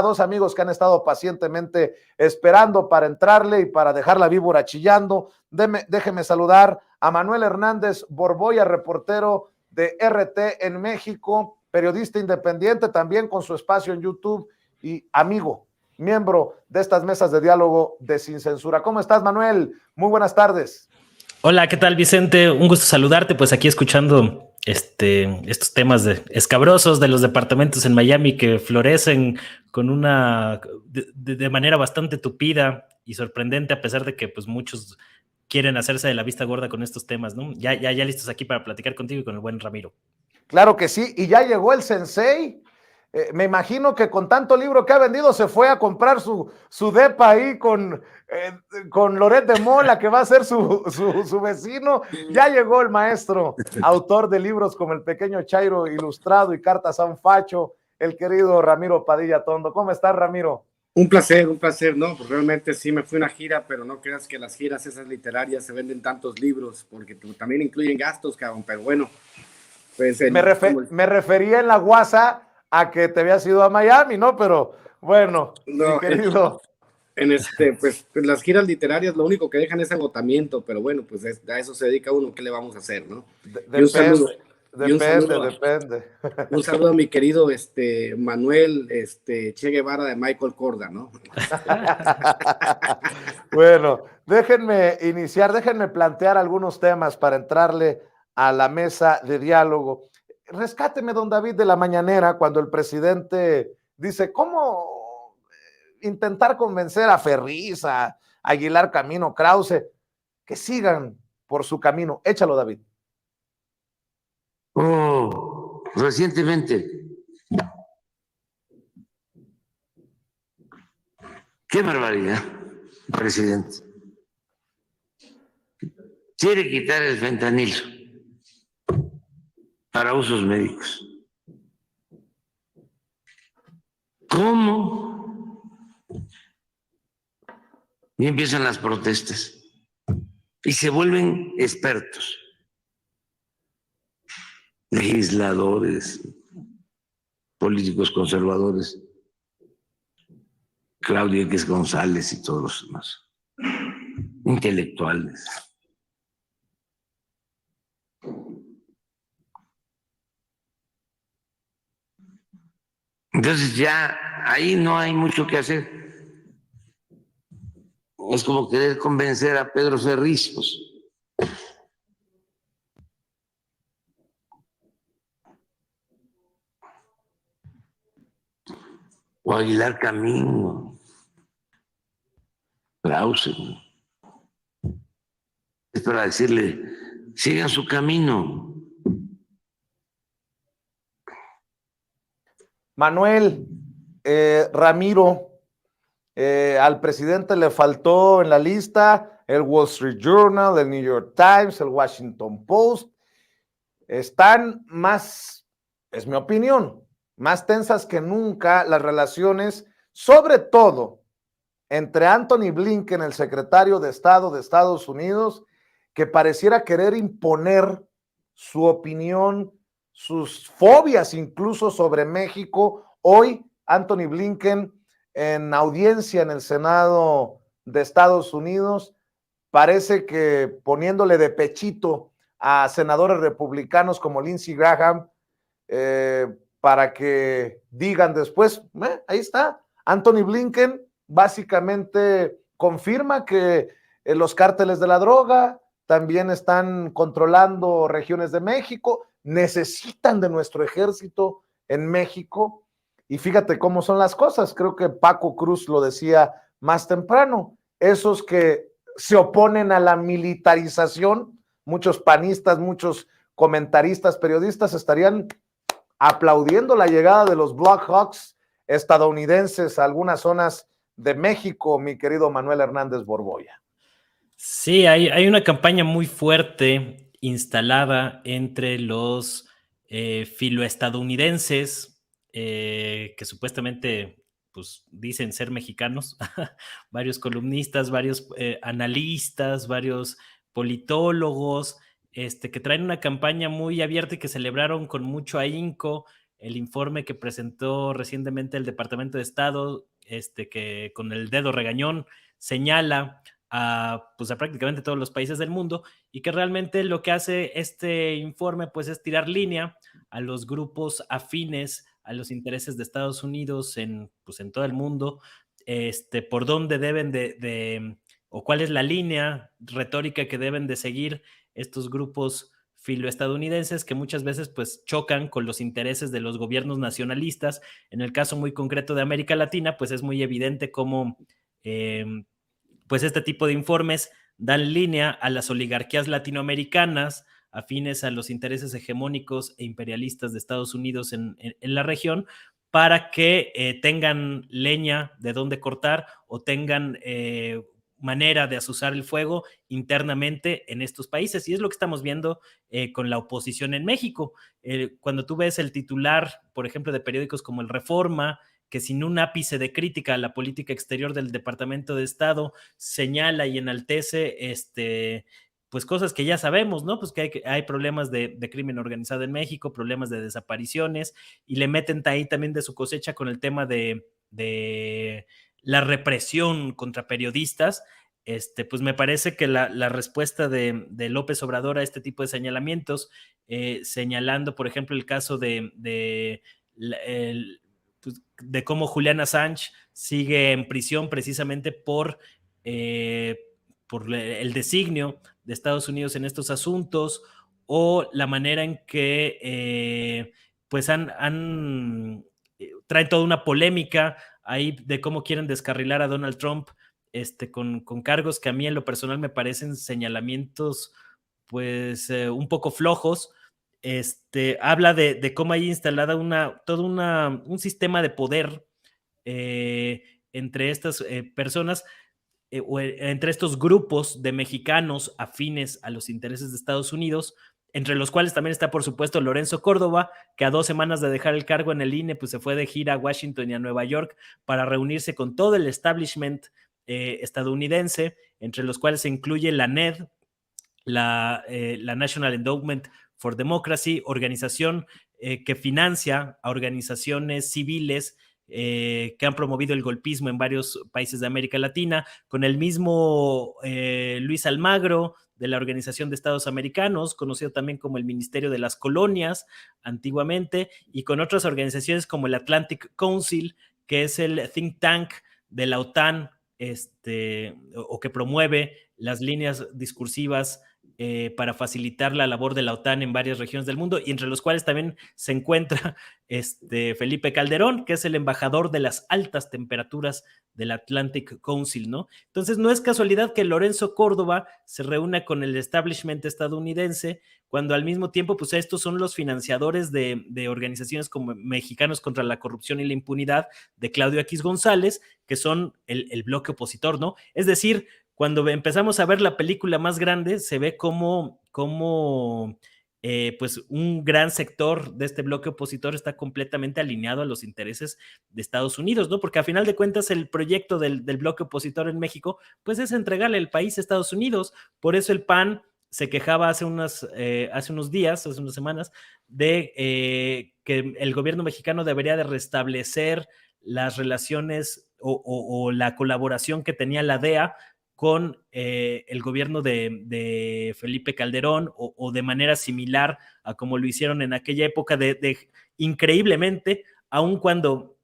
dos amigos que han estado pacientemente esperando para entrarle y para dejar la víbora chillando. Déjeme saludar a Manuel Hernández Borboya, reportero de RT en México, periodista independiente también con su espacio en YouTube y amigo, miembro de estas mesas de diálogo de Sin Censura. ¿Cómo estás, Manuel? Muy buenas tardes. Hola, ¿qué tal, Vicente? Un gusto saludarte, pues aquí escuchando estos temas escabrosos de los departamentos en Miami que florecen con de manera bastante tupida y sorprendente, a pesar de que pues muchos quieren hacerse de la vista gorda con estos temas, ¿no? Ya listos aquí para platicar contigo y con el buen Ramiro. Claro que sí, y ya llegó el sensei. Me imagino que con tanto libro que ha vendido se fue a comprar su depa ahí con Loret de Mola, que va a ser su vecino. Ya llegó el maestro, autor de libros como El Pequeño Chairo Ilustrado y Cartas a un Facho, el querido Ramiro Padilla Tondo. ¿Cómo estás, Ramiro? Un placer, ¿no? Pues realmente sí me fui a una gira, pero no creas que las giras esas literarias se venden tantos libros, porque también incluyen gastos, cabrón, pero bueno. Pues me refería en la guasa a que te habías ido a Miami, ¿no? Pero bueno, no, mi querido. Pues las giras literarias lo único que dejan es agotamiento, pero bueno, pues a eso se dedica uno, ¿qué le vamos a hacer, no? Depende. Un saludo a mi querido Manuel Che Guevara de Michael Corda, ¿no? Bueno, déjenme plantear algunos temas para entrarle a la mesa de diálogo. Rescáteme, don David, de la mañanera cuando el presidente dice, ¿cómo intentar convencer a Ferriz, a Aguilar Camino, Krause, que sigan por su camino? Échalo, David. Recientemente. Qué barbaridad, presidente. Quiere quitar el fentanilo para usos médicos. ¿Cómo? Y empiezan las protestas y se vuelven expertos, legisladores, políticos conservadores, Claudio X González y todos los demás, intelectuales. Entonces ya ahí no hay mucho que hacer. Es como querer convencer a Pedro Ferriz, pues. O Aguilar Camino, Krause. Es para decirle, sigan su camino. Manuel, Ramiro, al presidente le faltó en la lista el Wall Street Journal, el New York Times, el Washington Post. Están más, es mi opinión, más tensas que nunca las relaciones, sobre todo entre Antony Blinken, el secretario de Estado de Estados Unidos, que pareciera querer imponer su opinión, sus fobias incluso sobre México. Hoy, Antony Blinken, en audiencia en el Senado de Estados Unidos, parece que poniéndole de pechito a senadores republicanos como Lindsey Graham, para que digan después, ahí está, Antony Blinken básicamente confirma que los cárteles de la droga también están controlando regiones de México, necesitan de nuestro ejército en México, y fíjate cómo son las cosas. Creo que Paco Cruz lo decía más temprano, esos que se oponen a la militarización, muchos panistas, muchos comentaristas, periodistas estarían aplaudiendo la llegada de los Blackhawks estadounidenses a algunas zonas de México, mi querido Manuel Hernández Borboya. Sí, hay una campaña muy fuerte instalada entre los filoestadounidenses que supuestamente pues, dicen ser mexicanos, varios columnistas, varios analistas, varios politólogos, que traen una campaña muy abierta y que celebraron con mucho ahínco el informe que presentó recientemente el Departamento de Estado, que con el dedo regañón señala pues a prácticamente todos los países del mundo, y que realmente lo que hace este informe pues es tirar línea a los grupos afines a los intereses de Estados Unidos pues en todo el mundo, por dónde deben o cuál es la línea retórica que deben de seguir estos grupos filoestadounidenses que muchas veces pues chocan con los intereses de los gobiernos nacionalistas. En el caso muy concreto de América Latina, pues es muy evidente cómo pues este tipo de informes dan línea a las oligarquías latinoamericanas afines a los intereses hegemónicos e imperialistas de Estados Unidos en la región, para que tengan leña de dónde cortar o tengan manera de azuzar el fuego internamente en estos países. Y es lo que estamos viendo con la oposición en México. Cuando tú ves el titular, por ejemplo, de periódicos como El Reforma, que sin un ápice de crítica a la política exterior del Departamento de Estado señala y enaltece pues cosas que ya sabemos, ¿no? Pues que hay problemas de crimen organizado en México, problemas de desapariciones, y le meten ahí también de su cosecha con el tema de la represión contra periodistas. Pues me parece que la respuesta de López Obrador a este tipo de señalamientos, señalando, por ejemplo, el caso de cómo Julian Assange sigue en prisión precisamente por el designio de Estados Unidos en estos asuntos, o la manera en que pues traen toda una polémica ahí de cómo quieren descarrilar a Donald Trump con cargos que a mí en lo personal me parecen señalamientos pues un poco flojos. Habla de cómo hay instalada todo un sistema de poder entre estas personas, o entre estos grupos de mexicanos afines a los intereses de Estados Unidos, entre los cuales también está, por supuesto, Lorenzo Córdoba, que a 2 semanas de dejar el cargo en el INE, pues se fue de gira a Washington y a Nueva York para reunirse con todo el establishment estadounidense, entre los cuales se incluye la NED, la National Endowment for Democracy, organización que financia a organizaciones civiles que han promovido el golpismo en varios países de América Latina, con el mismo Luis Almagro de la Organización de Estados Americanos, conocido también como el Ministerio de las Colonias antiguamente, y con otras organizaciones como el Atlantic Council, que es el think tank de la OTAN, o que promueve las líneas discursivas para facilitar la labor de la OTAN en varias regiones del mundo, y entre los cuales también se encuentra Felipe Calderón, que es el embajador de las altas temperaturas del Atlantic Council, ¿no? Entonces no es casualidad que Lorenzo Córdoba se reúna con el establishment estadounidense, cuando al mismo tiempo pues estos son los financiadores de organizaciones como Mexicanos contra la Corrupción y la Impunidad de Claudio X González, que son el bloque opositor, ¿no? Es decir, cuando empezamos a ver la película más grande, se ve cómo pues un gran sector de este bloque opositor está completamente alineado a los intereses de Estados Unidos, ¿no? Porque a final de cuentas el proyecto del bloque opositor en México, pues es entregarle el país a Estados Unidos. Por eso el PAN se quejaba hace unos días, hace unas semanas, de que el gobierno mexicano debería de restablecer las relaciones o la colaboración que tenía la DEA con el gobierno de Felipe Calderón, o de manera similar a como lo hicieron en aquella época, increíblemente, aun cuando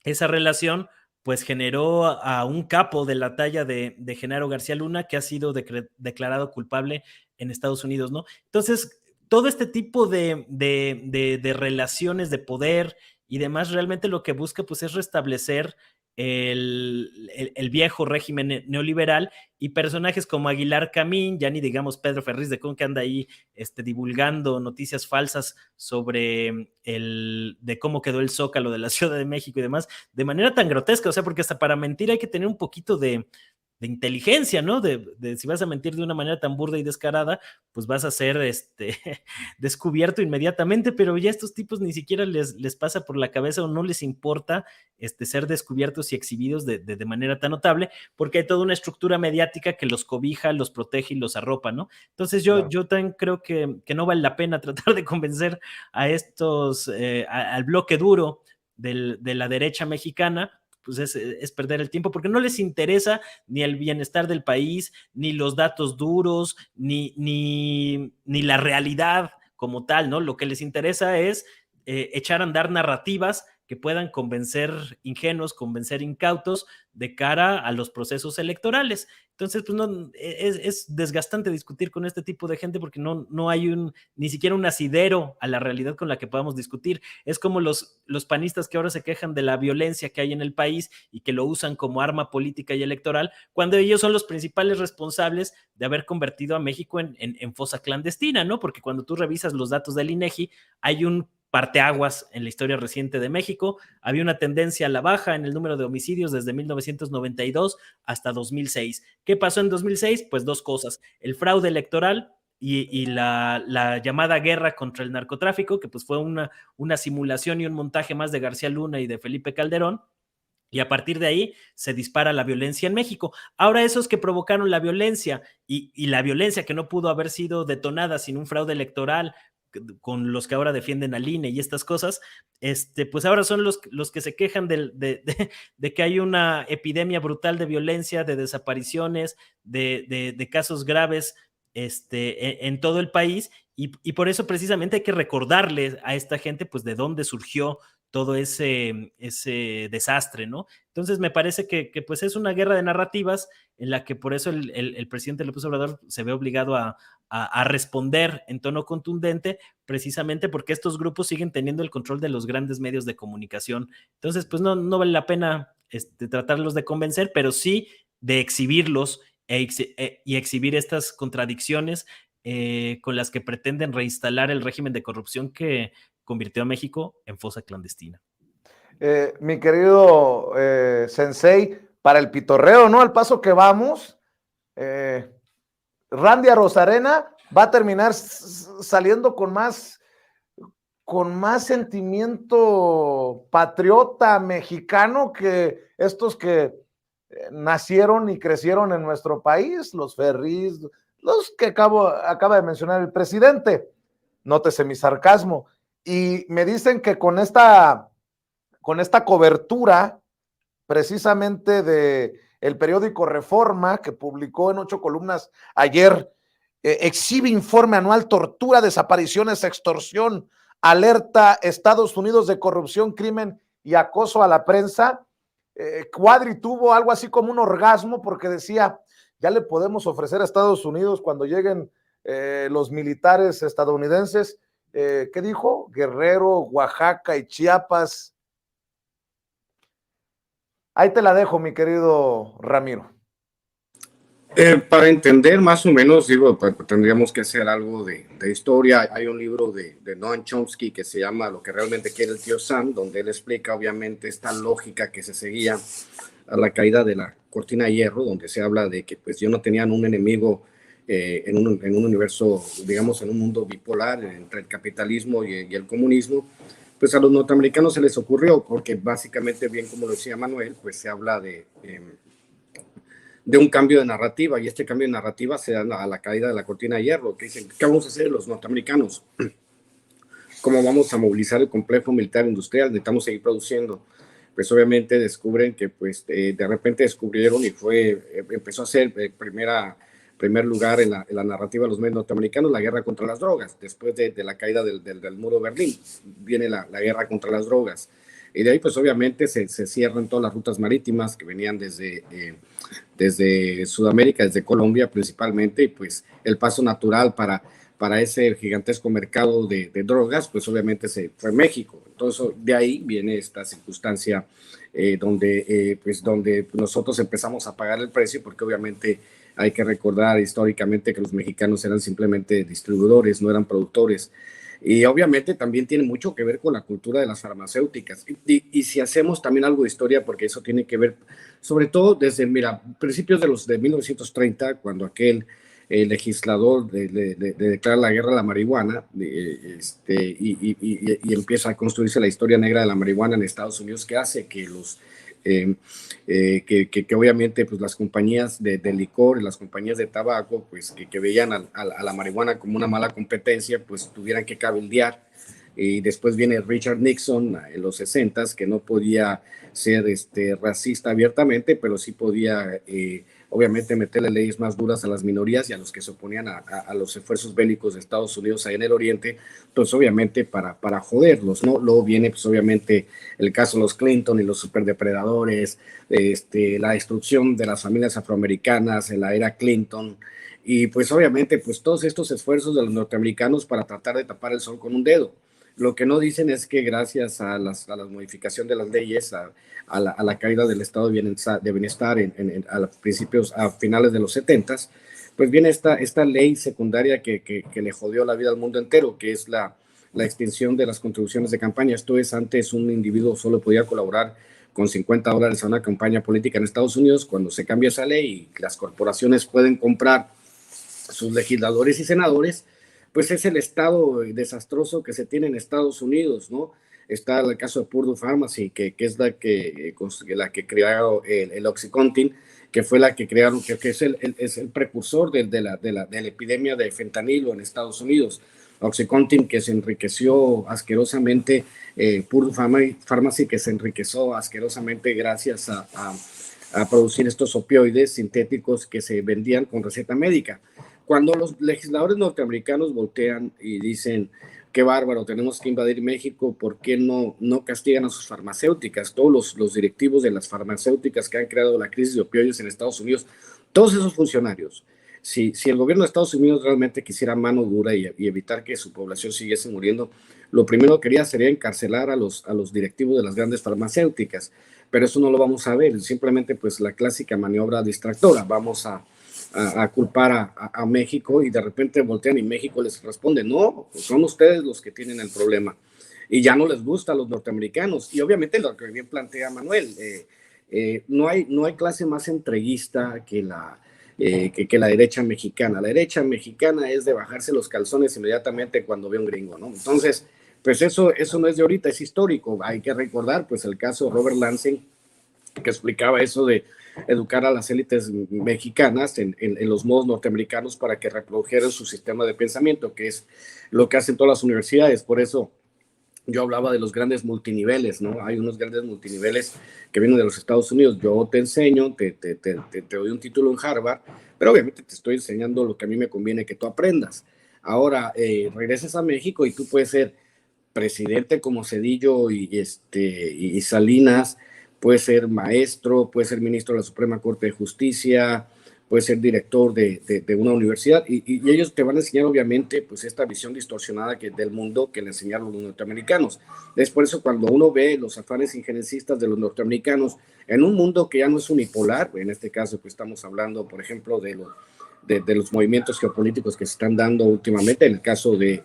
esa relación pues generó a un capo de la talla de Genaro García Luna, que ha sido declarado culpable en Estados Unidos, ¿no? Entonces, todo este tipo de relaciones de poder y demás, realmente lo que busca pues es restablecer el viejo régimen neoliberal, y personajes como Aguilar Camín, ya ni digamos Pedro Ferriz de Con, que anda ahí divulgando noticias falsas sobre de cómo quedó el Zócalo de la Ciudad de México y demás, de manera tan grotesca, o sea, porque hasta para mentir hay que tener un poquito de inteligencia, ¿no? De si vas a mentir de una manera tan burda y descarada, pues vas a ser descubierto inmediatamente, pero ya a estos tipos ni siquiera les pasa por la cabeza o no les importa ser descubiertos y exhibidos de manera tan notable, porque hay toda una estructura mediática que los cobija, los protege y los arropa, ¿no? Entonces yo también creo que no vale la pena tratar de convencer a al bloque duro de la derecha mexicana, pues es perder el tiempo, porque no les interesa ni el bienestar del país, ni los datos duros, ni la realidad como tal, ¿no? Lo que les interesa es echar a andar narrativas que puedan convencer ingenuos, convencer incautos de cara a los procesos electorales. Entonces, pues no, es desgastante discutir con este tipo de gente porque no hay ni siquiera un asidero a la realidad con la que podamos discutir. Es como los panistas que ahora se quejan de la violencia que hay en el país y que lo usan como arma política y electoral, cuando ellos son los principales responsables de haber convertido a México en fosa clandestina, ¿no? Porque cuando tú revisas los datos del INEGI, hay un parteaguas en la historia reciente de México. Había una tendencia a la baja en el número de homicidios desde 1992 hasta 2006. ¿Qué pasó en 2006? Pues dos cosas: el fraude electoral y la llamada guerra contra el narcotráfico, que pues fue una simulación y un montaje más de García Luna y de Felipe Calderón. Y a partir de ahí se dispara la violencia en México. Ahora esos que provocaron la violencia y la violencia que no pudo haber sido detonada sin un fraude electoral, con los que ahora defienden al INE y estas cosas, pues ahora son los que se quejan de que hay una epidemia brutal de violencia, de desapariciones, de casos graves en todo el país, y por eso precisamente hay que recordarle a esta gente pues de dónde surgió todo ese desastre, ¿no? Entonces me parece que pues es una guerra de narrativas en la que por eso el presidente López Obrador se ve obligado a responder en tono contundente, precisamente porque estos grupos siguen teniendo el control de los grandes medios de comunicación. Entonces, pues no vale la pena tratarlos de convencer, pero sí de exhibirlos y exhibir estas contradicciones con las que pretenden reinstalar el régimen de corrupción que convirtió a México en fosa clandestina. Mi querido Sensei, para el pitorreo, ¿no? Al paso que vamos, Randy Arozarena va a terminar saliendo con más sentimiento patriota mexicano que estos que nacieron y crecieron en nuestro país, los Ferris, los que acaba de mencionar el presidente. Nótese mi sarcasmo. Y me dicen que con esta cobertura, precisamente de el periódico Reforma, que publicó en 8 columnas ayer, exhibe informe anual: tortura, desapariciones, extorsión, alerta Estados Unidos de corrupción, crimen y acoso a la prensa. Cuadri tuvo algo así como un orgasmo porque decía: ya le podemos ofrecer a Estados Unidos cuando lleguen los militares estadounidenses, ¿qué dijo? Guerrero, Oaxaca y Chiapas. Ahí te la dejo, mi querido Ramiro. Para entender más o menos, digo, pues, tendríamos que hacer algo de historia. Hay un libro de Noam Chomsky que se llama Lo que realmente quiere el tío Sam, donde él explica obviamente esta lógica que se seguía a la caída de la cortina de hierro, donde se habla de que pues yo no tenían un enemigo en un universo, digamos, en un mundo bipolar entre el capitalismo y el comunismo. Pues a los norteamericanos se les ocurrió, porque básicamente, bien como lo decía Manuel, pues se habla de un cambio de narrativa, y este cambio de narrativa se da a la caída de la cortina de hierro, que dicen: ¿qué vamos a hacer los norteamericanos? ¿Cómo vamos a movilizar el complejo militar industrial? Necesitamos seguir produciendo. Pues obviamente descubren que pues de repente descubrieron, y empezó a ser primer lugar en la narrativa de los medios norteamericanos, la guerra contra las drogas. Después de la caída del muro de Berlín, viene la guerra contra las drogas. Y de ahí pues obviamente se cierran todas las rutas marítimas que venían desde Sudamérica, desde Colombia principalmente, y pues el paso natural para ese gigantesco mercado de drogas, pues obviamente fue México. Entonces de ahí viene esta circunstancia donde nosotros empezamos a pagar el precio, porque obviamente hay que recordar históricamente que los mexicanos eran simplemente distribuidores, no eran productores. Y obviamente también tiene mucho que ver con la cultura de las farmacéuticas. Y si hacemos también algo de historia, porque eso tiene que ver, sobre todo desde, mira, principios de 1930, cuando aquel legislador declara la guerra a la marihuana y empieza a construirse la historia negra de la marihuana en Estados Unidos, que hace que que obviamente pues las compañías de licor y las compañías de tabaco pues que veían a la marihuana como una mala competencia pues tuvieran que cabildear. Y después viene Richard Nixon en los 60s, que no podía ser racista abiertamente, pero sí podía obviamente meterle leyes más duras a las minorías y a los que se oponían a los esfuerzos bélicos de Estados Unidos ahí en el Oriente, pues obviamente para joderlos, ¿no? Luego viene pues obviamente el caso de los Clinton y los superdepredadores, la destrucción de las familias afroamericanas en la era Clinton, y pues obviamente pues todos estos esfuerzos de los norteamericanos para tratar de tapar el sol con un dedo. Lo que no dicen es que gracias a la modificación de las leyes, a la caída del estado de bienestar a finales de los 70s, pues viene esta ley secundaria que le jodió la vida al mundo entero, que es la extinción de las contribuciones de campaña. Esto es, antes un individuo solo podía colaborar con $50 a una campaña política en Estados Unidos. Cuando se cambia esa ley y las corporaciones pueden comprar sus legisladores y senadores, pues es el estado desastroso que se tiene en Estados Unidos, ¿no? Está el caso de Purdue Pharmacy, que es la que creó el OxyContin, que fue la que crearon, que es el precursor de la epidemia de fentanilo en Estados Unidos. OxyContin, que se enriqueció asquerosamente, Purdue Pharmacy, que se enriqueció asquerosamente gracias a producir estos opioides sintéticos que se vendían con receta médica. Cuando los legisladores norteamericanos voltean y dicen, qué bárbaro, tenemos que invadir México, ¿por qué no castigan a sus farmacéuticas? Todos los directivos de las farmacéuticas que han creado la crisis de opioides en Estados Unidos, todos esos funcionarios, si el gobierno de Estados Unidos realmente quisiera mano dura y evitar que su población siguiese muriendo, lo primero que quería sería encarcelar a los directivos de las grandes farmacéuticas, pero eso no lo vamos a ver, simplemente pues la clásica maniobra distractora, vamos a culpar a México, y de repente voltean y México les responde, no, pues son ustedes los que tienen el problema, y ya no les gusta a los norteamericanos. Y obviamente lo que bien plantea Manuel, no hay clase más entreguista que la derecha mexicana. La derecha mexicana es de bajarse los calzones inmediatamente cuando ve un gringo, ¿no? Entonces, pues eso no es de ahorita, es histórico. Hay que recordar pues el caso de Robert Lansing, que explicaba eso de educar a las élites mexicanas en los modos norteamericanos para que reprodujeran su sistema de pensamiento, que es lo que hacen todas las universidades. Por eso yo hablaba de los grandes multiniveles, ¿no? Hay unos grandes multiniveles que vienen de los Estados Unidos. Yo te enseño, te doy un título en Harvard, pero obviamente te estoy enseñando lo que a mí me conviene que tú aprendas. Ahora, regresas a México y tú puedes ser presidente como Cedillo y Salinas, puede ser maestro, puede ser ministro de la Suprema Corte de Justicia, puede ser director de una universidad, y ellos te van a enseñar obviamente pues esta visión distorsionada del mundo que le enseñaron los norteamericanos. Es por eso cuando uno ve los afanes injerencistas de los norteamericanos en un mundo que ya no es unipolar, en este caso pues estamos hablando por ejemplo de los movimientos geopolíticos que se están dando últimamente, en el caso de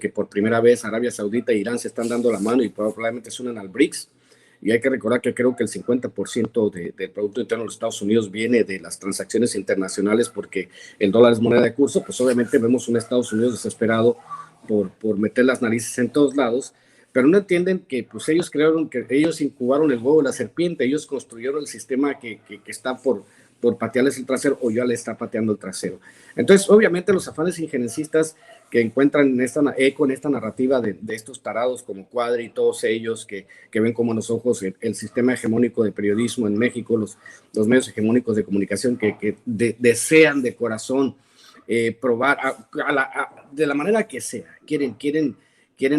que por primera vez Arabia Saudita e Irán se están dando la mano y probablemente se unan al BRICS. Y hay que recordar que creo que el 50% del Producto Interno de los Estados Unidos viene de las transacciones internacionales, porque el dólar es moneda de curso. Pues obviamente vemos un Estados Unidos desesperado por meter las narices en todos lados, pero no entienden que pues ellos incubaron el huevo de la serpiente, ellos construyeron el sistema que está por patearles el trasero, o ya le está pateando el trasero. Entonces, obviamente, los afanes injerencistas que encuentran eco en esta narrativa de estos tarados como Cuadri y todos ellos que ven como a los ojos el sistema hegemónico de periodismo en México, los medios hegemónicos de comunicación que desean de corazón probar de la manera que sea, quieren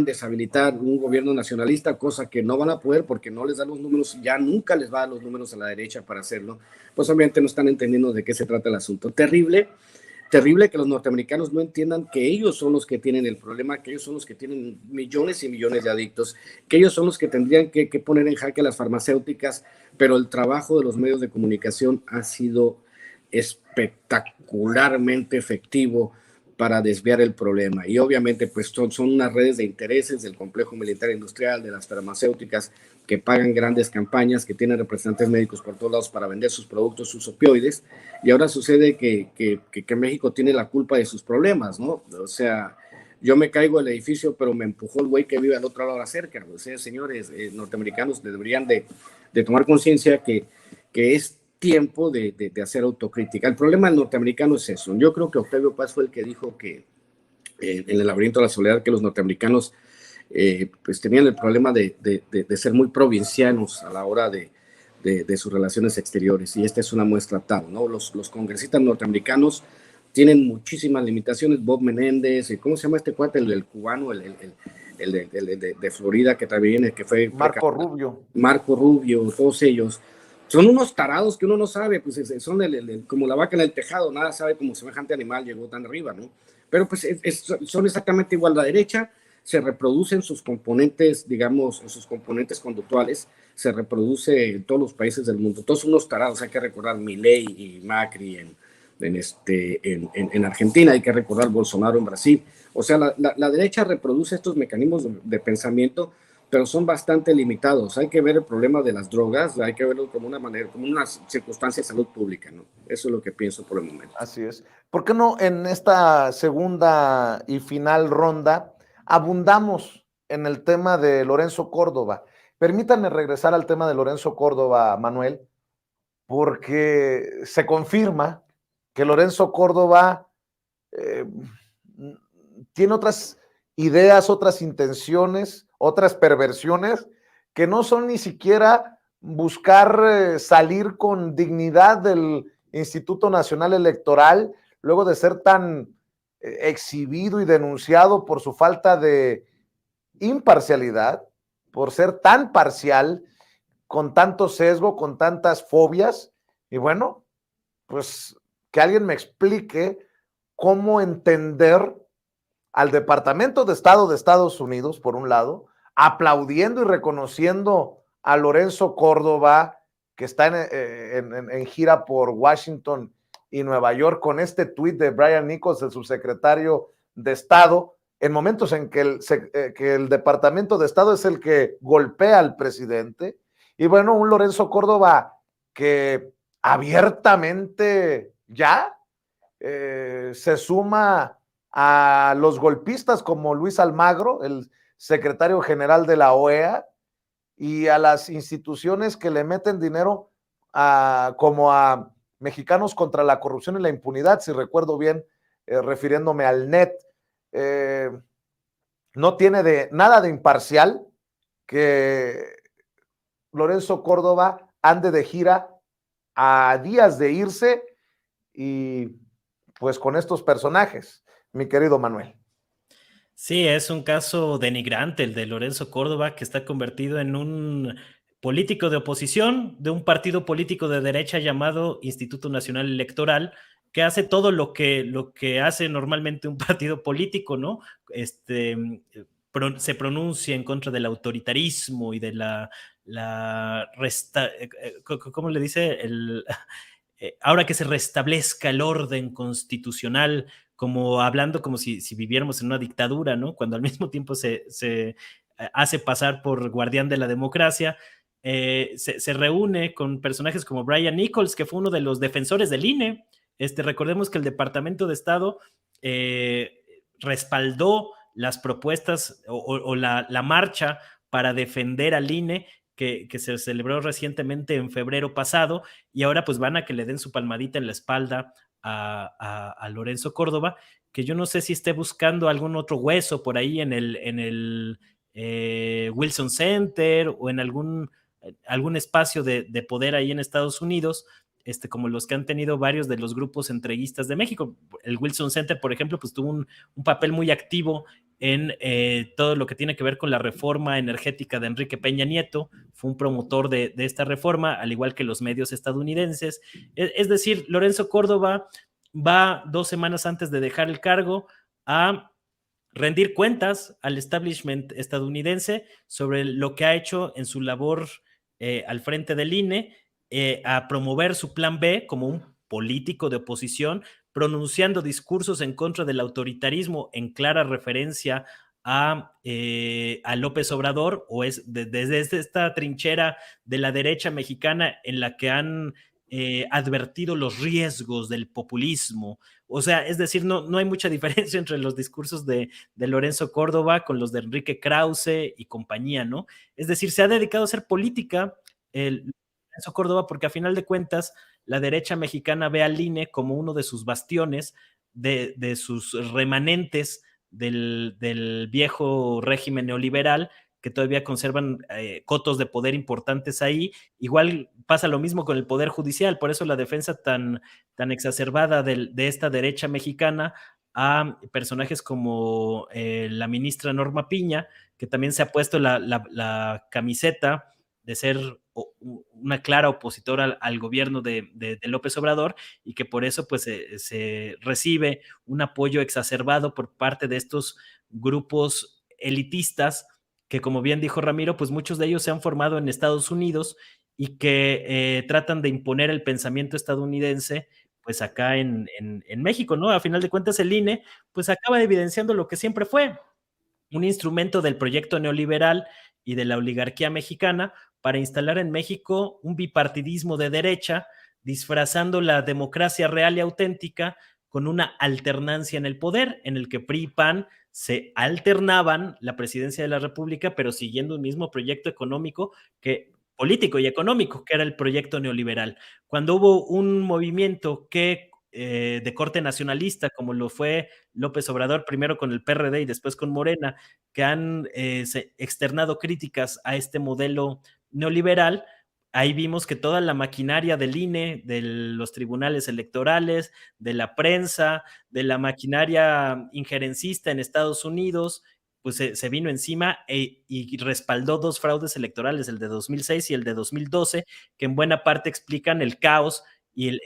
deshabilitar un gobierno nacionalista, cosa que no van a poder porque no les da los números, ya nunca les va a dar los números a la derecha para hacerlo. Pues obviamente no están entendiendo de qué se trata el asunto. Terrible que los norteamericanos no entiendan que ellos son los que tienen el problema, que ellos son los que tienen millones y millones de adictos, que ellos son los que tendrían que poner en jaque a las farmacéuticas, pero el trabajo de los medios de comunicación ha sido espectacularmente efectivo para desviar el problema. Y obviamente pues son unas redes de intereses del complejo militar industrial, de las farmacéuticas, que pagan grandes campañas, que tienen representantes médicos por todos lados para vender sus productos, sus opioides, y ahora sucede que México tiene la culpa de sus problemas, ¿no? O sea, yo me caigo del edificio, pero me empujó el güey que vive al otro lado de la cerca. O sea, señores norteamericanos deberían de tomar conciencia que es tiempo de hacer autocrítica. El problema del norteamericano es eso. Yo creo que Octavio Paz fue el que dijo que en el laberinto de la soledad, que los norteamericanos pues tenían el problema de ser muy provincianos a la hora de sus relaciones exteriores, y esta es una muestra tal, ¿no? Los congresistas norteamericanos tienen muchísimas limitaciones. Bob Menéndez, ¿cómo se llama este cuate? El cubano, el de Florida, que también, que fue Marco Rubio. Marco Rubio, todos ellos son unos tarados que uno no sabe, pues son como la vaca en el tejado, nada sabe cómo semejante animal llegó tan arriba, ¿no? Pero pues son exactamente igual. La derecha se reproduce en sus componentes, digamos, en sus componentes conductuales, se reproduce en todos los países del mundo. Todos son unos tarados. Hay que recordar Milei y Macri en Argentina, hay que recordar Bolsonaro en Brasil. O sea, la derecha reproduce estos mecanismos de pensamiento, pero son bastante limitados. Hay que ver el problema de las drogas, hay que verlo como una manera, como una circunstancia de salud pública, ¿no? Eso es lo que pienso por el momento. Así es. ¿Por qué no en esta segunda y final ronda abundamos en el tema de Lorenzo Córdoba? Permítanme regresar al tema de Lorenzo Córdoba, Manuel, porque se confirma que Lorenzo Córdoba tiene otras ideas, otras intenciones, otras perversiones, que no son ni siquiera buscar salir con dignidad del Instituto Nacional Electoral, luego de ser tan exhibido y denunciado por su falta de imparcialidad, por ser tan parcial, con tanto sesgo, con tantas fobias. Y bueno, pues que alguien me explique cómo entender al Departamento de Estado de Estados Unidos, por un lado, aplaudiendo y reconociendo a Lorenzo Córdoba, que está en gira por Washington y Nueva York, con este tuit de Brian Nichols, el subsecretario de Estado, en momentos en que el Departamento de Estado es el que golpea al presidente. Y bueno, un Lorenzo Córdoba que abiertamente ya se suma a los golpistas como Luis Almagro, el secretario general de la OEA, y a las instituciones que le meten dinero como a Mexicanos contra la Corrupción y la Impunidad, si recuerdo bien, refiriéndome al NET. No tiene nada de imparcial que Lorenzo Córdoba ande de gira a días de irse y pues con estos personajes, mi querido Manuel. Sí, es un caso denigrante el de Lorenzo Córdoba, que está convertido en un político de oposición de un partido político de derecha llamado Instituto Nacional Electoral, que hace todo lo que hace normalmente un partido político, ¿no? Se pronuncia en contra del autoritarismo y de ¿cómo le dice? Ahora que se restablezca el orden constitucional, como hablando como si viviéramos en una dictadura, ¿no? Cuando al mismo tiempo se hace pasar por guardián de la democracia. Se reúne con personajes como Brian Nichols, que fue uno de los defensores del INE. Recordemos que el Departamento de Estado respaldó las propuestas o la marcha para defender al INE que se celebró recientemente en febrero pasado, y ahora pues van a que le den su palmadita en la espalda a Lorenzo Córdoba, que yo no sé si esté buscando algún otro hueso por ahí en el Wilson Center o en algún espacio de poder ahí en Estados Unidos, como los que han tenido varios de los grupos entreguistas de México. El Wilson Center, por ejemplo, pues tuvo un papel muy activo en todo lo que tiene que ver con la reforma energética de Enrique Peña Nieto. Fue un promotor de esta reforma, al igual que los medios estadounidenses. Es decir, Lorenzo Córdoba va 2 semanas antes de dejar el cargo a rendir cuentas al establishment estadounidense sobre lo que ha hecho en su labor al frente del INE, a promover su plan B como un político de oposición, pronunciando discursos en contra del autoritarismo en clara referencia a López Obrador, o es desde esta trinchera de la derecha mexicana en la que han advertido los riesgos del populismo. O sea, es decir, no hay mucha diferencia entre los discursos de Lorenzo Córdoba con los de Enrique Krause y compañía, ¿no? Es decir, se ha dedicado a hacer política Lorenzo Córdoba porque a final de cuentas la derecha mexicana ve al INE como uno de sus bastiones, de sus remanentes del viejo régimen neoliberal, que todavía conservan cotos de poder importantes ahí. Igual pasa lo mismo con el Poder Judicial, por eso la defensa tan exacerbada de esta derecha mexicana a personajes como la ministra Norma Piña, que también se ha puesto la camiseta de ser una clara opositora al gobierno de López Obrador, y que por eso pues se recibe un apoyo exacerbado por parte de estos grupos elitistas que, como bien dijo Ramiro, pues muchos de ellos se han formado en Estados Unidos y que tratan de imponer el pensamiento estadounidense pues acá en México, ¿no? A final de cuentas el INE pues acaba evidenciando lo que siempre fue, un instrumento del proyecto neoliberal y de la oligarquía mexicana para instalar en México un bipartidismo de derecha, disfrazando la democracia real y auténtica con una alternancia en el poder, en el que PRI y PAN se alternaban la presidencia de la República, pero siguiendo un mismo proyecto económico político y económico, que era el proyecto neoliberal. Cuando hubo un movimiento de corte nacionalista, como lo fue López Obrador, primero con el PRD y después con Morena, que han externado críticas a este modelo neoliberal, ahí vimos que toda la maquinaria del INE, de los tribunales electorales, de la prensa, de la maquinaria injerencista en Estados Unidos, pues se vino encima y respaldó dos fraudes electorales, el de 2006 y el de 2012, que en buena parte explican el caos y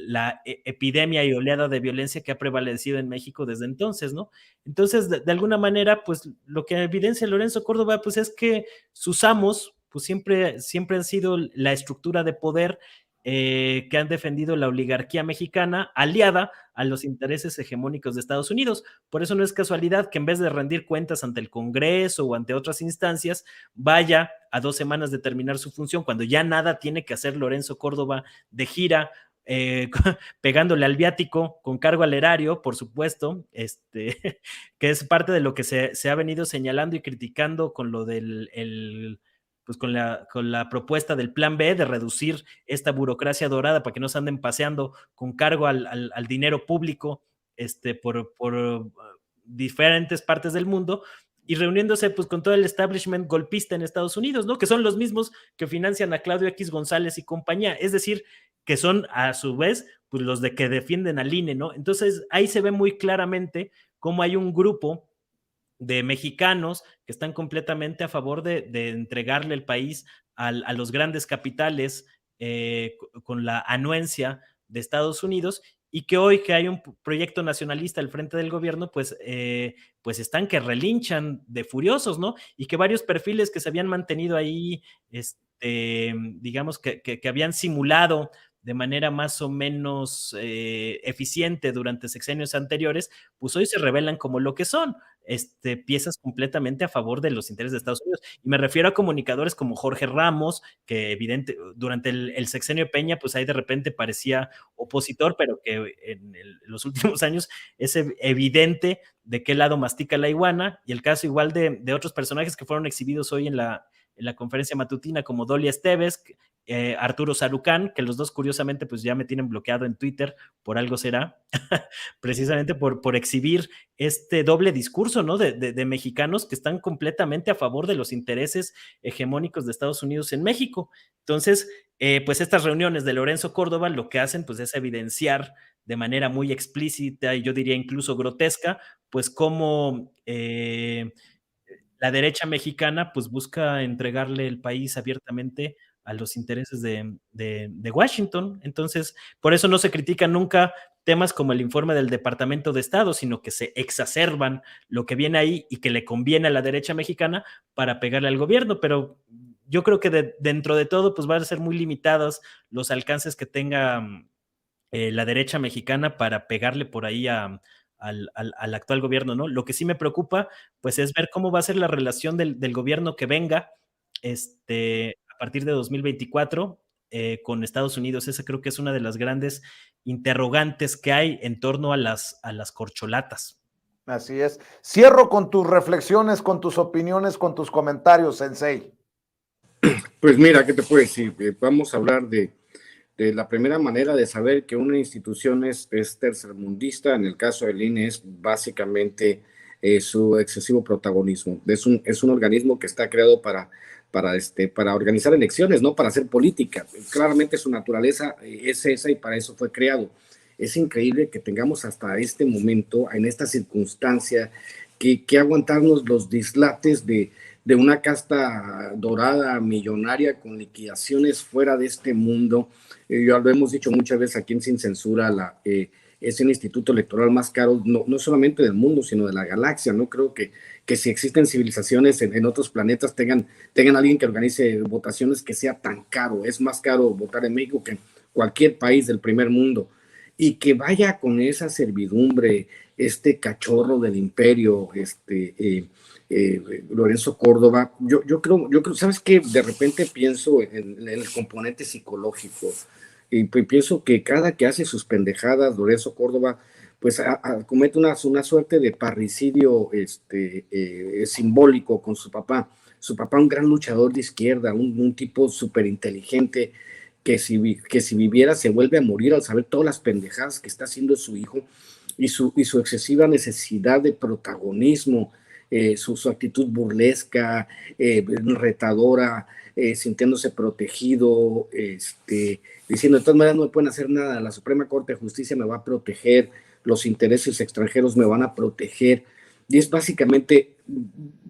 la epidemia y oleada de violencia que ha prevalecido en México desde entonces, ¿no? Entonces, de alguna manera, pues lo que evidencia Lorenzo Córdoba, pues es que sus amos, pues siempre han sido la estructura de poder que han defendido la oligarquía mexicana, aliada a los intereses hegemónicos de Estados Unidos. Por eso no es casualidad que en vez de rendir cuentas ante el Congreso o ante otras instancias, vaya a 2 semanas de terminar su función, cuando ya nada tiene que hacer Lorenzo Córdoba de gira, pegándole al viático con cargo al erario, por supuesto, que es parte de lo que se ha venido señalando y criticando con lo del pues con la propuesta del plan B de reducir esta burocracia dorada para que no se anden paseando con cargo al dinero público por diferentes partes del mundo, y reuniéndose pues con todo el establishment golpista en Estados Unidos, ¿no? Que son los mismos que financian a Claudio X González y compañía, es decir, que son a su vez pues los de que defienden al INE, ¿no? Entonces ahí se ve muy claramente cómo hay un grupo de mexicanos que están completamente a favor de entregarle el país a los grandes capitales con la anuencia de Estados Unidos, y que hoy que hay un proyecto nacionalista al frente del gobierno, pues están que relinchan de furiosos, ¿no? Y que varios perfiles que se habían mantenido ahí, digamos que habían simulado de manera más o menos eficiente durante sexenios anteriores, pues hoy se revelan como lo que son, piezas completamente a favor de los intereses de Estados Unidos. Y me refiero a comunicadores como Jorge Ramos, que durante el sexenio de Peña, pues ahí de repente parecía opositor, pero que en los últimos años es evidente de qué lado mastica la iguana, y el caso igual de otros personajes que fueron exhibidos hoy en la conferencia matutina, como Dolly Esteves, Arturo Sarucán, que los dos curiosamente pues ya me tienen bloqueado en Twitter, por algo será, precisamente por exhibir este doble discurso, ¿no? De mexicanos que están completamente a favor de los intereses hegemónicos de Estados Unidos en México. Entonces, pues estas reuniones de Lorenzo Córdoba lo que hacen pues es evidenciar de manera muy explícita y yo diría incluso grotesca, pues cómo la derecha mexicana pues busca entregarle el país abiertamente a los intereses de Washington. Entonces, por eso no se critican nunca temas como el informe del Departamento de Estado, sino que se exacerban lo que viene ahí y que le conviene a la derecha mexicana para pegarle al gobierno. Pero yo creo que dentro de todo, pues van a ser muy limitados los alcances que tenga la derecha mexicana para pegarle por ahí al actual gobierno, ¿no? Lo que sí me preocupa, pues, es ver cómo va a ser la relación del gobierno que venga a partir de 2024 con Estados Unidos. Esa creo que es una de las grandes interrogantes que hay en torno a las corcholatas. Así es. Cierro con tus reflexiones, con tus opiniones, con tus comentarios, Sensei. Pues mira, ¿qué te puedo decir? Vamos a hablar de la primera manera de saber que una institución es tercermundista. En el caso del INE es básicamente su excesivo protagonismo. Es un organismo que está creado para organizar elecciones, no para hacer política. Claramente su naturaleza es esa y para eso fue creado. Es increíble que tengamos hasta este momento, en esta circunstancia, que aguantarnos los dislates de una casta dorada, millonaria, con liquidaciones fuera de este mundo. Ya lo hemos dicho muchas veces aquí en Sin Censura, es el instituto electoral más caro, no solamente del mundo, sino de la galaxia. No creo que si existen civilizaciones en otros planetas tengan alguien que organice votaciones que sea tan caro. Es más caro votar en México que en cualquier país del primer mundo. Y que vaya con esa servidumbre, este cachorro del imperio, Lorenzo Córdoba, yo creo, ¿sabes qué? De repente pienso en el componente psicológico y pienso que cada que hace sus pendejadas, Lorenzo Córdoba, pues comete una suerte de parricidio simbólico con su papá. Su papá, un gran luchador de izquierda, un tipo súper inteligente, que si viviera se vuelve a morir al saber todas las pendejadas que está haciendo su hijo y su excesiva necesidad de protagonismo. Su actitud burlesca, retadora, sintiéndose protegido, diciendo de todas maneras no me pueden hacer nada, la Suprema Corte de Justicia me va a proteger, los intereses extranjeros me van a proteger, y es básicamente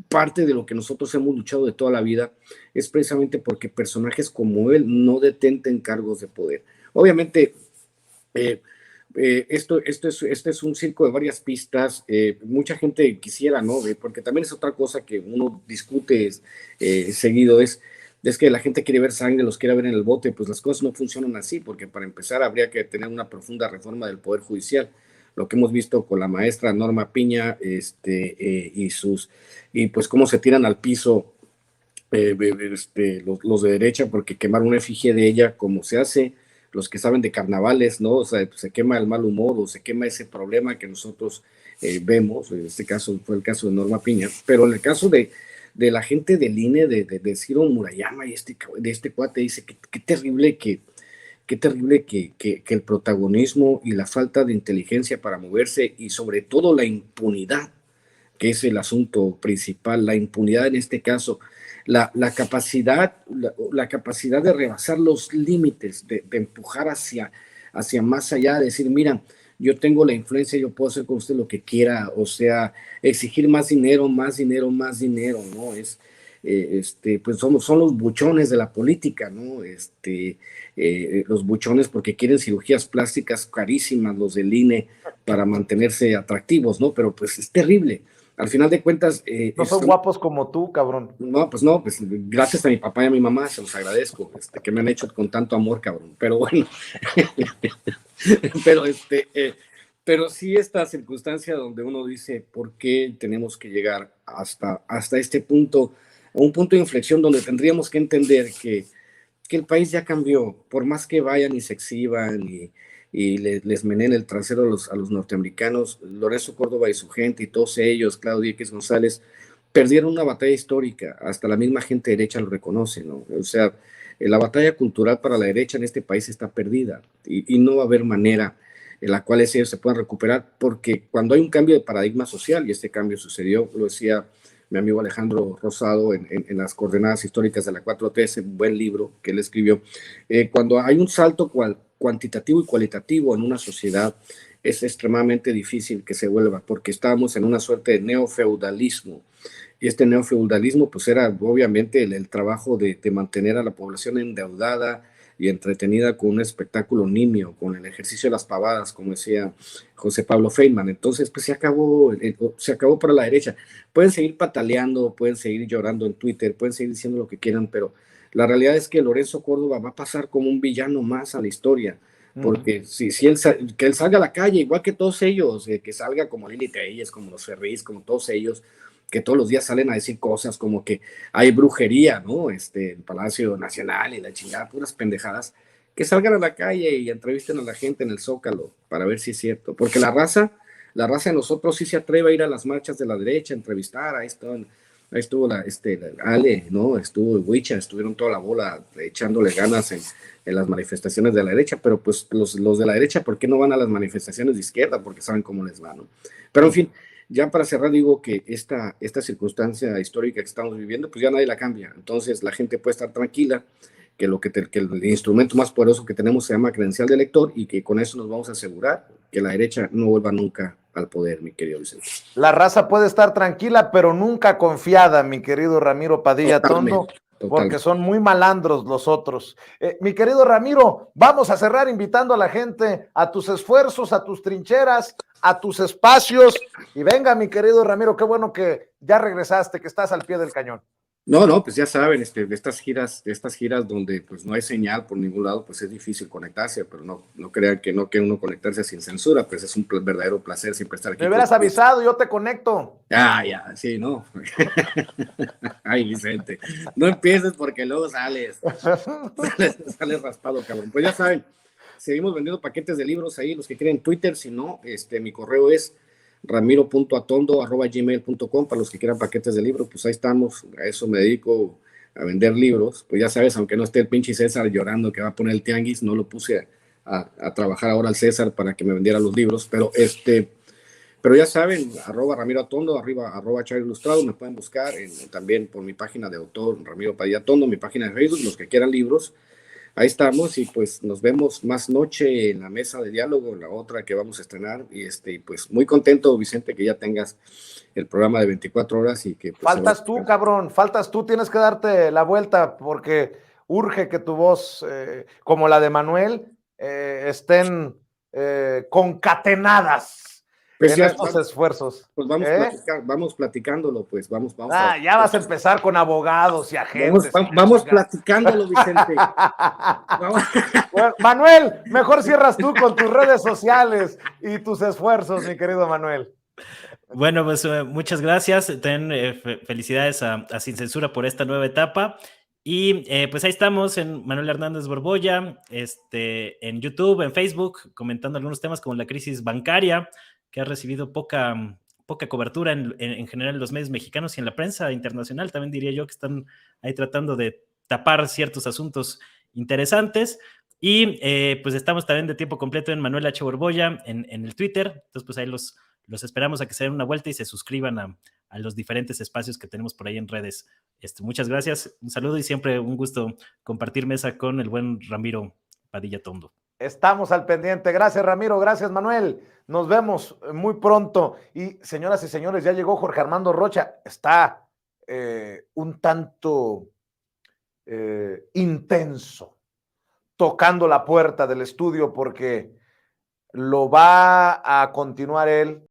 parte de lo que nosotros hemos luchado de toda la vida, es precisamente porque personajes como él no detenten cargos de poder. Obviamente, esto es un circo de varias pistas. Mucha gente quisiera, ¿no? Porque también es otra cosa que uno discute seguido, es que la gente quiere ver sangre, los quiere ver en el bote. Pues las cosas no funcionan así, porque para empezar habría que tener una profunda reforma del Poder Judicial. Lo que hemos visto con la maestra Norma Piña, y pues cómo se tiran al piso los de derecha porque quemaron una efigie de ella, como se hace los que saben de carnavales, ¿no? O sea, se quema el mal humor o se quema ese problema que nosotros vemos. En este caso fue el caso de Norma Piña, pero en el caso de la gente del INE, de Ciro Murayama y de este cuate, dice que qué terrible que el protagonismo y la falta de inteligencia para moverse y sobre todo la impunidad, que es el asunto principal, la impunidad en este caso, la capacidad de rebasar los límites, de empujar hacia más allá, de decir, mira, yo tengo la influencia, yo puedo hacer con usted lo que quiera, o sea, exigir más dinero, ¿no? Pues son los buchones de la política, ¿no? Los buchones porque quieren cirugías plásticas carísimas, los del INE, para mantenerse atractivos, ¿no? Pero pues es terrible. Al final de cuentas... no son guapos como tú, cabrón. No, pues gracias a mi papá y a mi mamá se los agradezco, que me han hecho con tanto amor, cabrón. Pero bueno, pero sí esta circunstancia donde uno dice, ¿por qué tenemos que llegar hasta este punto, a un punto de inflexión donde tendríamos que entender que el país ya cambió, por más que vayan y se exhiban y les meneen el trasero a los norteamericanos? Lorenzo Córdoba y su gente y todos ellos, Claudio X González, perdieron una batalla histórica, hasta la misma gente derecha lo reconoce, ¿no? O sea, la batalla cultural para la derecha en este país está perdida y no va a haber manera en la cual ellos se puedan recuperar, porque cuando hay un cambio de paradigma social, y este cambio sucedió, lo decía mi amigo Alejandro Rosado en las coordenadas históricas de la 4T, ese buen libro que él escribió, cuando hay un salto cuantitativo y cualitativo en una sociedad, es extremadamente difícil que se vuelva, porque estábamos en una suerte de neofeudalismo, y este neofeudalismo pues era obviamente el trabajo de mantener a la población endeudada y entretenida con un espectáculo nimio, con el ejercicio de las pavadas, como decía José Pablo Feynman. Entonces, pues se acabó para la derecha. Pueden seguir pataleando, pueden seguir llorando en Twitter, pueden seguir diciendo lo que quieran, pero la realidad es que Lorenzo Córdoba va a pasar como un villano más a la historia, porque si él, que él salga a la calle, igual que todos ellos, que salga como Lili Telles, como los Ferris, como todos ellos, que todos los días salen a decir cosas como que hay brujería, ¿no? El Palacio Nacional y la chingada, puras pendejadas, que salgan a la calle y entrevisten a la gente en el Zócalo para ver si es cierto, porque la raza de nosotros sí se atreve a ir a las marchas de la derecha, a entrevistar, ahí estuvo la Ale, ¿no? Estuvo Huicha, estuvieron toda la bola echándole ganas en las manifestaciones de la derecha, pero pues los de la derecha, ¿por qué no van a las manifestaciones de izquierda? Porque saben cómo les va, ¿no? Pero en fin, ya para cerrar digo que esta circunstancia histórica que estamos viviendo, pues ya nadie la cambia, entonces la gente puede estar tranquila, que el instrumento más poderoso que tenemos se llama credencial de elector y que con eso nos vamos a asegurar que la derecha no vuelva nunca al poder, mi querido Vicente. La raza puede estar tranquila, pero nunca confiada, mi querido Ramiro Padilla Tondo, porque son muy malandros los otros. Mi querido Ramiro, vamos a cerrar invitando a la gente a tus esfuerzos, a tus trincheras, a tus espacios. Y venga, mi querido Ramiro, qué bueno que ya regresaste, que estás al pie del cañón. No, pues ya saben, de estas giras donde pues no hay señal por ningún lado, pues es difícil conectarse, pero no crean que no quiere uno conectarse sin censura, pues es un verdadero placer siempre estar aquí. Me hubieras avisado, yo te conecto. Ya, sí, no. Ay, Vicente, no empieces porque luego sales raspado, cabrón. Pues ya saben, seguimos vendiendo paquetes de libros ahí, los que quieren Twitter, si no, mi correo es ramiro.atondo@gmail.com para los que quieran paquetes de libros, pues ahí estamos, a eso me dedico, a vender libros, pues ya sabes, aunque no esté el pinche César llorando que va a poner el tianguis, no lo puse a trabajar ahora al César para que me vendiera los libros, pero ya saben, @Ramiro Atondo, @ Char Ilustrado, me pueden buscar también por mi página de autor, Ramiro Padilla Atondo, mi página de Facebook, los que quieran libros, ahí estamos y pues nos vemos más noche en la mesa de diálogo, la otra que vamos a estrenar y pues muy contento, Vicente, que ya tengas el programa de 24 horas y que... Pues, faltas tú, cabrón, faltas tú, tienes que darte la vuelta porque urge que tu voz, como la de Manuel, estén concatenadas pues en estos esfuerzos. Pues vamos platicándolo, pues vamos. Ya vas a empezar con abogados y agentes. Vamos platicándolo, Vicente. Bueno, Manuel, mejor cierras tú con tus redes sociales y tus esfuerzos, mi querido Manuel. Bueno, pues muchas gracias. Felicidades a Sin Censura por esta nueva etapa. Y pues ahí estamos en Manuel Hernández Borbolla, en YouTube, en Facebook, comentando algunos temas como la crisis bancaria, que ha recibido poca cobertura en general en los medios mexicanos y en la prensa internacional. También diría yo que están ahí tratando de tapar ciertos asuntos interesantes. Y pues estamos también de tiempo completo en Manuel H. Borbolla en el Twitter. Entonces, pues ahí los esperamos a que se den una vuelta y se suscriban a los diferentes espacios que tenemos por ahí en redes. Muchas gracias, un saludo y siempre un gusto compartir mesa con el buen Ramiro Padilla Tondo. Estamos al pendiente. Gracias, Ramiro. Gracias, Manuel. Nos vemos muy pronto. Y señoras y señores, ya llegó Jorge Armando Rocha. Está un tanto intenso, tocando la puerta del estudio porque lo va a continuar él